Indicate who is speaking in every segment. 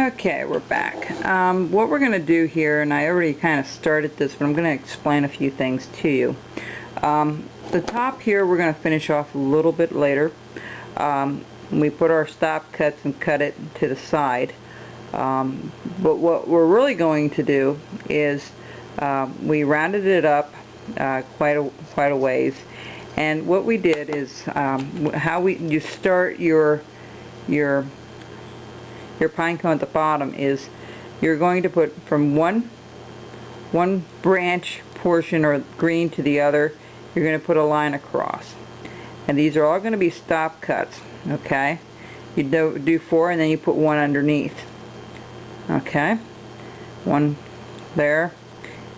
Speaker 1: Okay, we're back. What we're going to do here, and I already kind of started this, but I'm going to explain a few things to you. The top here we're going to finish off a little bit later. We put our stop cuts and cut it to the side. But what we're really going to do is we rounded it up quite a ways, and what we did is you start your pine cone at the bottom is you're going to put from one branch portion or green to the other. You're going to put a line across, and these are all going to be stop cuts. Okay, you do 4 and then you put 1 underneath. Okay, 1 there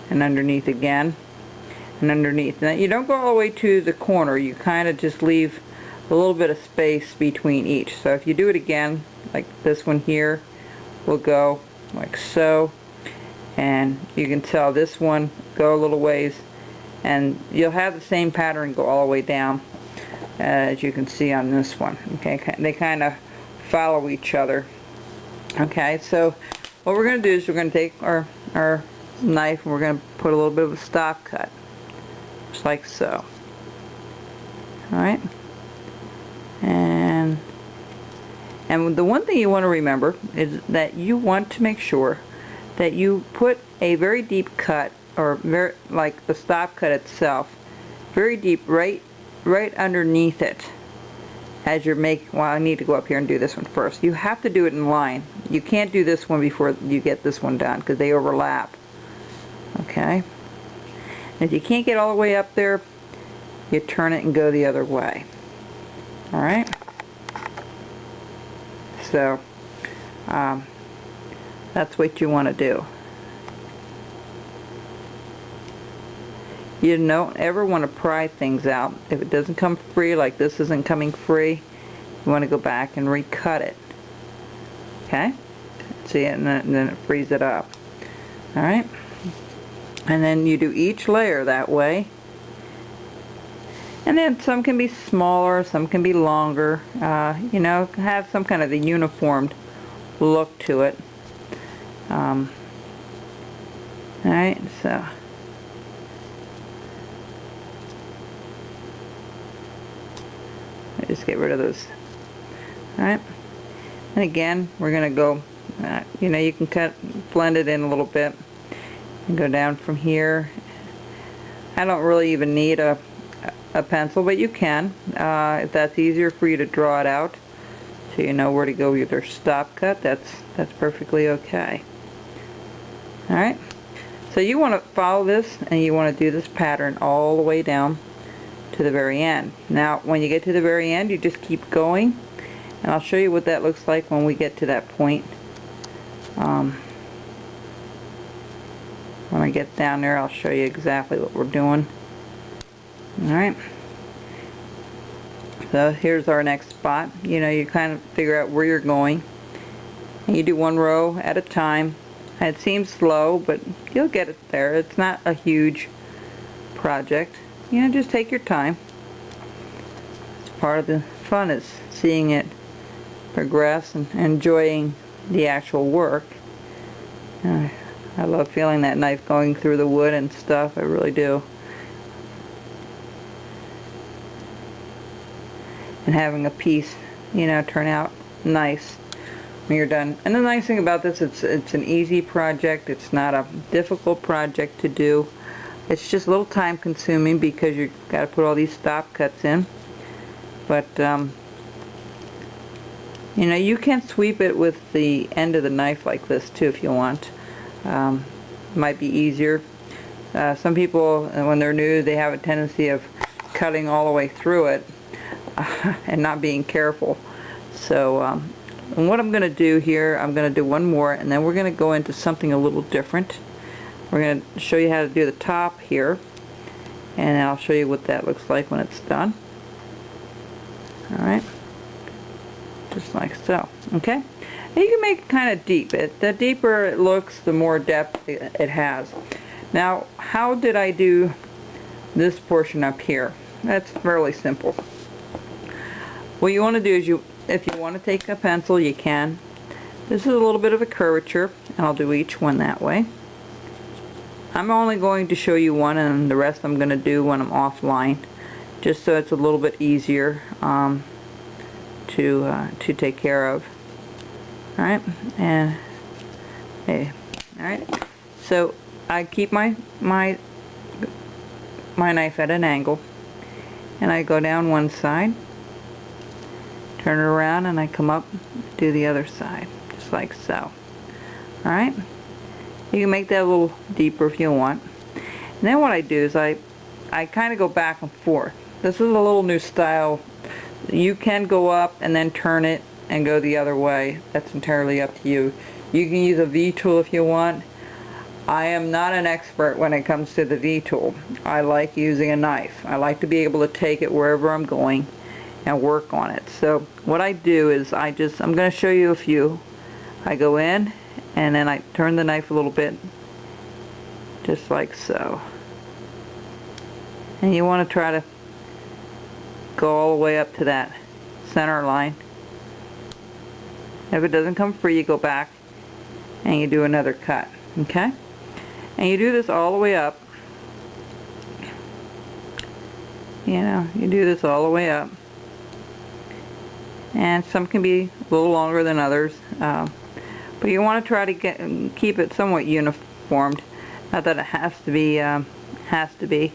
Speaker 1: and underneath again and underneath. Now you don't go all the way to the corner, you kind of just leave a little bit of space between each. So if you do it again, like this one here will go like so, and you can tell this one go a little ways, and you'll have the same pattern go all the way down as you can see on this one. Okay, they kind of follow each other. Okay, so what we're going to do is we're going to take our knife and we're going to put a little bit of a stop cut, just like so. Alright, and the one thing you want to remember is that you want to make sure that you put a very deep cut, or very, like the stop cut itself, very deep right underneath it as you're making. Well, I need to go up here and do this one first. You have to do it in line. You can't do this one before you get this one done because they overlap. Okay, and if you can't get all the way up there, you turn it and go the other way. Alright, so that's what you want to do. You don't ever want to pry things out. If it doesn't come free, like this isn't coming free, you want to go back and recut it. Okay? See it, and then it frees it up. Alright? And then you do each layer that way. And then some can be smaller, some can be longer. You know, have some kind of a uniformed look to it. Alright, so just get rid of those. Alright, and again we're going to go, you know, you can blend it in a little bit and go down from here. I don't really even need a pencil, but you can if that's easier for you to draw it out so you know where to go with your stop cut. That's perfectly okay. Alright, so you want to follow this and you want to do this pattern all the way down to the very end. Now when you get to the very end, you just keep going, and I'll show you what that looks like when we get to that point. When I get down there, I'll show you exactly what we're doing. Alright, so here's our next spot. You know, you kind of figure out where you're going, and you do 1 row at a time. It seems slow, but you'll get it there. It's not a huge project. You know, just take your time. It's part of the fun, is seeing it progress and enjoying the actual work. I love feeling that knife going through the wood and stuff. I really do. And having a piece, you know, turn out nice when you're done. And the nice thing about this, it's an easy project. It's not a difficult project to do. It's just a little time consuming because you've got to put all these stop cuts in. But you know, you can sweep it with the end of the knife like this too if you want. Might be easier. Some people, when they're new, they have a tendency of cutting all the way through it and not being careful. So and what I'm going to do here, I'm going to do 1 more, and then we're going to go into something a little different. We're going to show you how to do the top here, and I'll show you what that looks like when it's done. Alright, just like so. Okay, and you can make it kind of deep. The deeper it looks, the more depth it has. Now, how did I do this portion up here? That's fairly simple. What you want to do is, if you want to take a pencil, you can. This is a little bit of a curvature, and I'll do each one that way. I'm only going to show you one, and the rest I'm going to do when I'm offline, just so it's a little bit easier to take care of. Alright, and okay, alright, so I keep my knife at an angle, and I go down one side, turn it around, and I come up, do the other side, just like so. Alright, you can make that a little deeper if you want. And then what I do is I kind of go back and forth. This is a little new style. You can go up and then turn it and go the other way. That's entirely up to you. You can use a V tool if you want. I am not an expert when it comes to the V tool. I like using a knife. I like to be able to take it wherever I'm going and work on it. So what I do is I'm going to show you a few. I go in and then I turn the knife a little bit, just like so. And you want to try to go all the way up to that center line. If it doesn't come free, you go back and you do another cut. Okay? And you do this all the way up. You know, you do this all the way up. And some can be a little longer than others. But you want to try to keep it somewhat uniformed. Not that it has to be.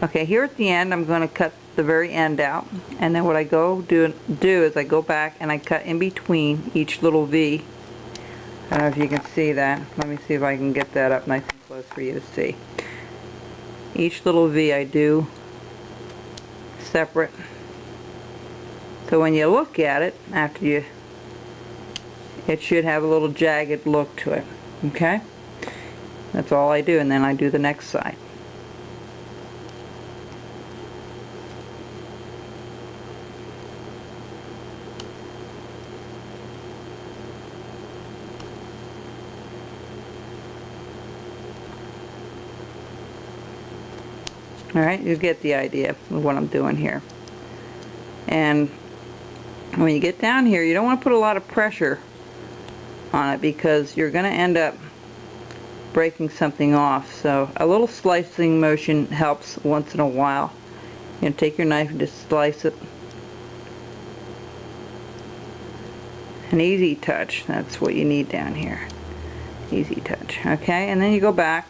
Speaker 1: Okay, here at the end, I'm going to cut the very end out, and then what I do is I go back and I cut in between each little V. I don't know if you can see that. Let me see if I can get that up nice and close for you to see. Each little V I do separate. So when you look at it, it should have a little jagged look to it. Okay? That's all I do, and then I do the next side. Alright, you get the idea of what I'm doing here. And when you get down here, you don't want to put a lot of pressure on it because you're going to end up breaking something off. So a little slicing motion helps once in a while. You know, take your knife and just slice it. An easy touch, that's what you need down here. Easy touch. Okay, and then you go back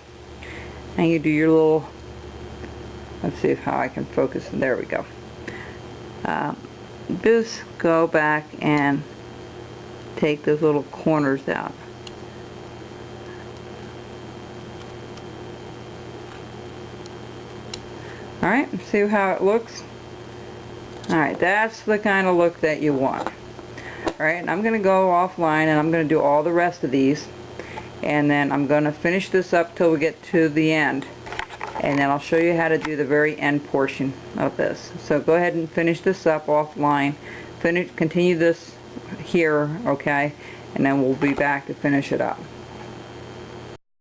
Speaker 1: and you do your little, let's see how I can focus. There we go. Just go back and take those little corners out. Alright, see how it looks? Alright, that's the kind of look that you want. Alright, I'm going to go offline and I'm going to do all the rest of these. And then I'm going to finish this up till we get to the end. And then I'll show you how to do the very end portion of this. So go ahead and finish this up offline. Continue this here, okay? And then we'll be back to finish it up.